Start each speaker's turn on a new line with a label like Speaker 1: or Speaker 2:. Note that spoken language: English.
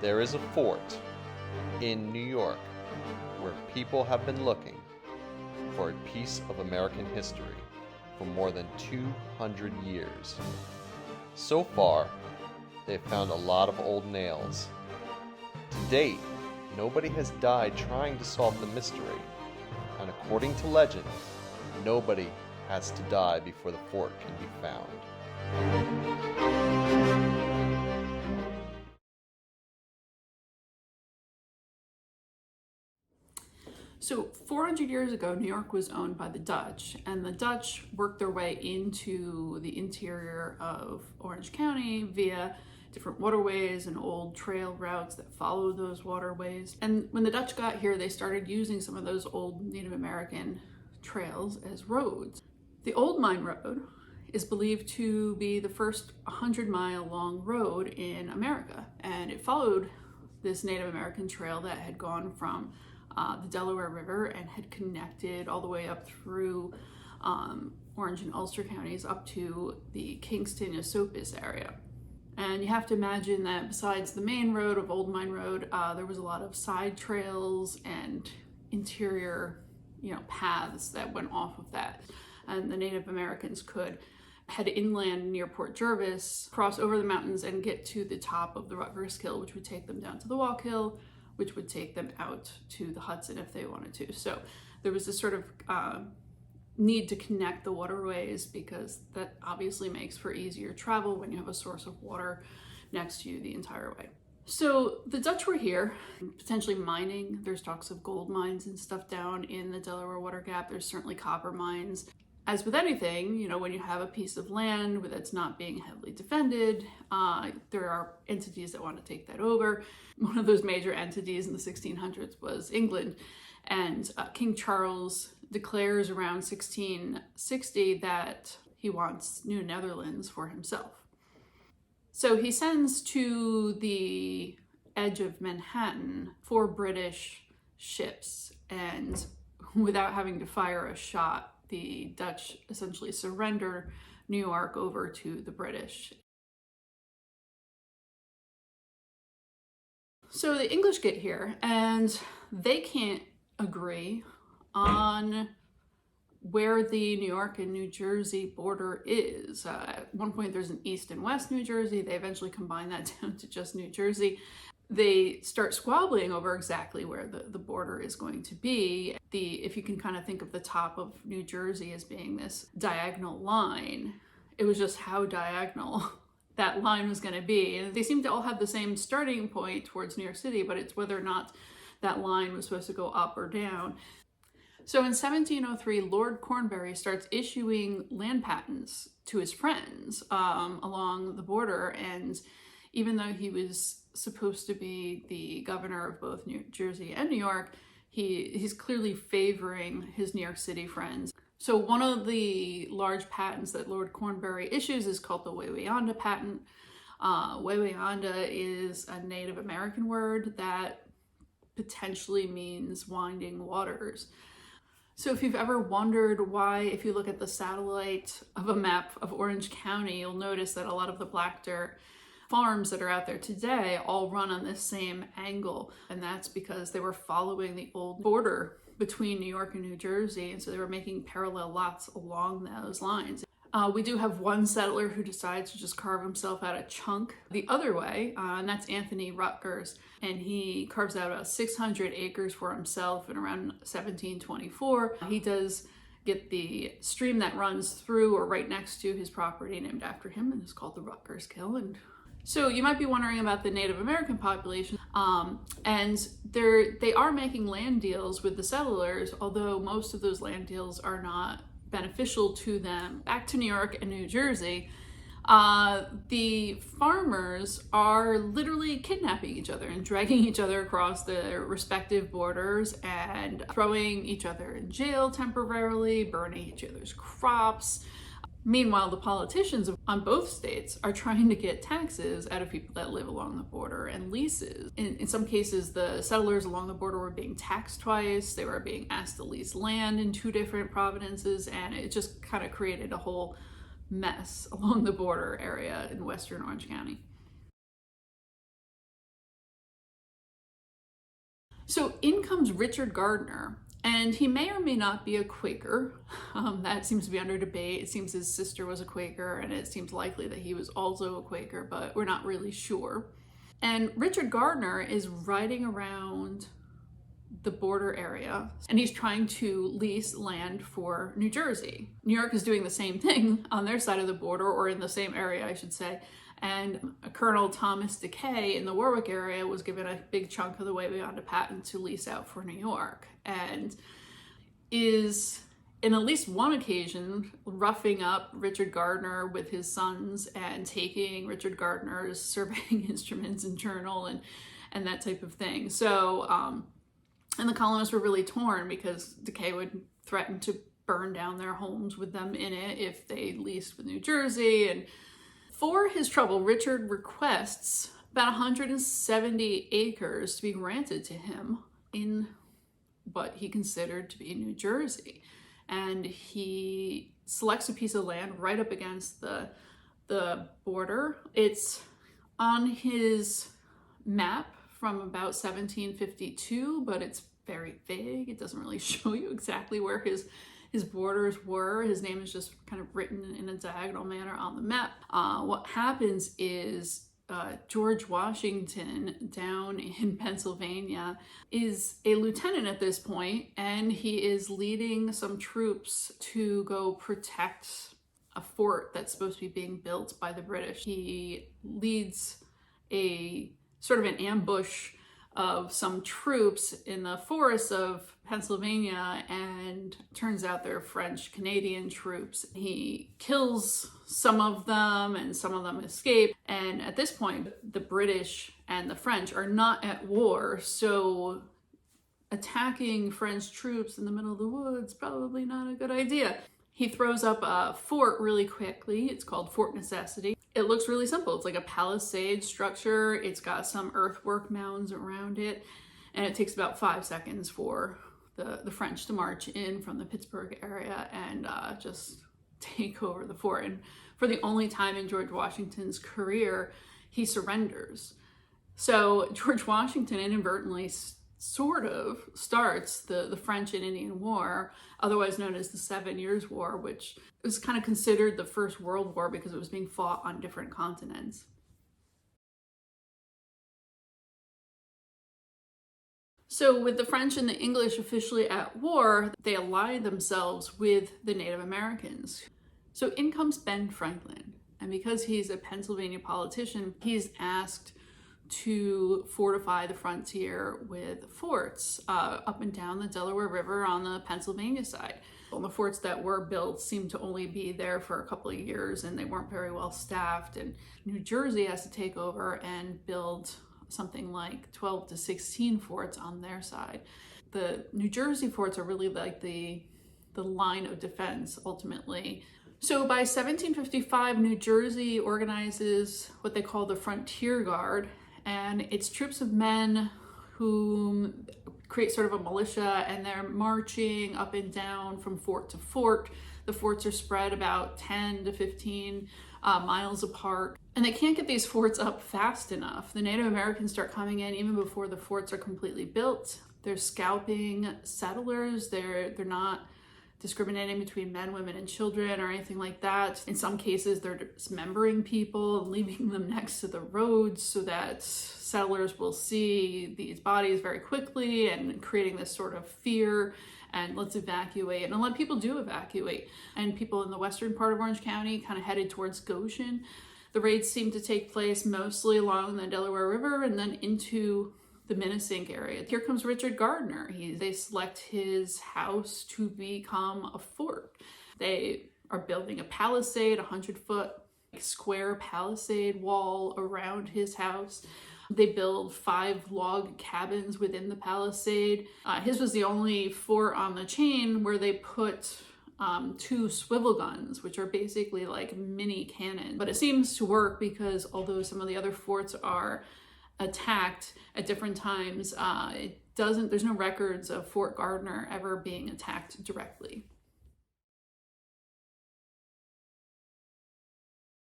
Speaker 1: There is a fort in New York where people have been looking for a piece of American history for more than 200 years. So far, they've found a lot of old nails. To date, nobody has died trying to solve the mystery, and according to legend, nobody has to die before the fort can be found.
Speaker 2: So 400 years ago, New York was owned by the Dutch, and the Dutch worked their way into the interior of Orange County via different waterways and old trail routes that followed those waterways. And when the Dutch got here, they started using some of those old Native American trails as roads. The Old Mine Road is believed to be the first 100-mile long road in America, and it followed this Native American trail that had gone from the Delaware River and had connected all the way up through Orange and Ulster counties up to the Kingston, Esopus area. And you have to imagine that besides the main road of Old Mine Road, there was a lot of side trails and interior, paths that went off of that. And the Native Americans could head inland near Port Jervis, cross over the mountains, and get to the top of the Rutgers Hill, which would take them down to the Walk-Hill, which would take them out to the Hudson if they wanted to. So there was this sort of need to connect the waterways, because that obviously makes for easier travel when you have a source of water next to you the entire way. So the Dutch were here, potentially mining. There's talks of gold mines and stuff down in the Delaware Water Gap. There's certainly copper mines. As with anything, when you have a piece of land that's not being heavily defended, there are entities that want to take that over. One of those major entities in the 1600s was England, and King Charles declares around 1660 that he wants New Netherlands for himself. So he sends to the edge of Manhattan 4 British ships, and without having to fire a shot, the Dutch essentially surrender New York over to the British. So the English get here, and they can't agree on where the New York and New Jersey border is. At one point there's an East and West New Jersey. They eventually combine that down to just New Jersey. They start squabbling over exactly where the border is going to be. If you can kind of think of the top of New Jersey as being this diagonal line, it was just how diagonal that line was going to be. And they seem to all have the same starting point towards New York City, but it's whether or not that line was supposed to go up or down. So in 1703, Lord Cornbury starts issuing land patents to his friends along the border, and even though he was supposed to be the governor of both New Jersey and New York, he's clearly favoring his New York City friends. So one of the large patents that Lord Cornbury issues is called the Wawayanda patent. Wawayanda is a Native American word that potentially means winding waters. So if you've ever wondered why, if you look at the satellite of a map of Orange County, you'll notice that a lot of the black dirt farms that are out there today all run on this same angle, and that's because they were following the old border between New York and New Jersey, and so they were making parallel lots along those lines. We do have one settler who decides to just carve himself out a chunk the other way, and that's Anthony Rutgers, and he carves out about 600 acres for himself in around 1724. He does get the stream that runs through or right next to his property named after him, and it's called the Rutgers Kill. And so you might be wondering about the Native American population, and they are making land deals with the settlers, although most of those land deals are not beneficial to them. Back to New York and New Jersey, the farmers are literally kidnapping each other and dragging each other across their respective borders and throwing each other in jail temporarily, burning each other's crops. Meanwhile, the politicians on both states are trying to get taxes out of people that live along the border and leases. In some cases, the settlers along the border were being taxed twice. They were being asked to lease land in 2 different provinces, and it just kind of created a whole mess along the border area in western Orange County. So in comes Richard Gardner, and he may or may not be a Quaker. That seems to be under debate. It seems his sister was a Quaker, and it seems likely that he was also a Quaker, but we're not really sure. And Richard Gardner is riding around the border area, and he's trying to lease land for New Jersey. New York is doing the same thing on their side of the border, or in the same area, I should say. And Colonel Thomas Decay in the Warwick area was given a big chunk of the way beyond a patent to lease out for New York, and is, in at least one occasion, roughing up Richard Gardner with his sons and taking Richard Gardner's surveying instruments and journal and that type of thing. So, and the colonists were really torn because Decay would threaten to burn down their homes with them in it if they leased with New Jersey. And for his trouble, Richard requests about 170 acres to be granted to him in what he considered to be New Jersey. And he selects a piece of land right up against the border. It's on his map from about 1752, but it's very vague. It doesn't really show you exactly where his borders were. His name is just kind of written in a diagonal manner on the map. What happens is George Washington down in Pennsylvania is a lieutenant at this point, and he is leading some troops to go protect a fort that's supposed to be being built by the British. He leads a sort of an ambush of some troops in the forests of Pennsylvania, and turns out they're French Canadian troops. He kills some of them and some of them escape. And at this point, the British and the French are not at war, so attacking French troops in the middle of the woods, probably not a good idea. He throws up a fort really quickly. It's called Fort Necessity. It looks really simple. It's like a palisade structure. It's got some earthwork mounds around it, and it takes about 5 seconds for the French to march in from the Pittsburgh area and just take over the fort. And for the only time in George Washington's career, he surrenders. So George Washington inadvertently sort of starts the French and Indian War, otherwise known as the 7 Years' War, which was kind of considered the First World War because it was being fought on different continents. So with the French and the English officially at war, they allied themselves with the Native Americans. So in comes Ben Franklin, and because he's a Pennsylvania politician, he's asked to fortify the frontier with forts up and down the Delaware River on the Pennsylvania side. Well, the forts that were built seemed to only be there for a couple of years, and they weren't very well staffed, and New Jersey has to take over and build something like 12 to 16 forts on their side. The New Jersey forts are really like the line of defense ultimately. So by 1755, New Jersey organizes what they call the Frontier Guard, and it's troops of men who create sort of a militia, and they're marching up and down from fort to fort. The forts are spread about 10 to 15 miles apart, and they can't get these forts up fast enough. The Native Americans start coming in even before the forts are completely built. They're scalping settlers. They're not discriminating between men, women, and children or anything like that. In some cases, they're dismembering people and leaving them next to the roads so that settlers will see these bodies very quickly, and creating this sort of fear and let's evacuate. And a lot of people do evacuate. And people in the western part of Orange County kind of headed towards Goshen. The raids seem to take place mostly along the Delaware River and then into the Minnesink area. Here comes Richard Gardner. They select his house to become a fort. They are building a palisade, 100-foot square palisade wall around his house. They build 5 log cabins within the palisade. His was the only fort on the chain where they put 2 swivel guns, which are basically like mini cannon. But it seems to work because although some of the other forts are attacked at different times, there's no records of Fort Gardner ever being attacked directly.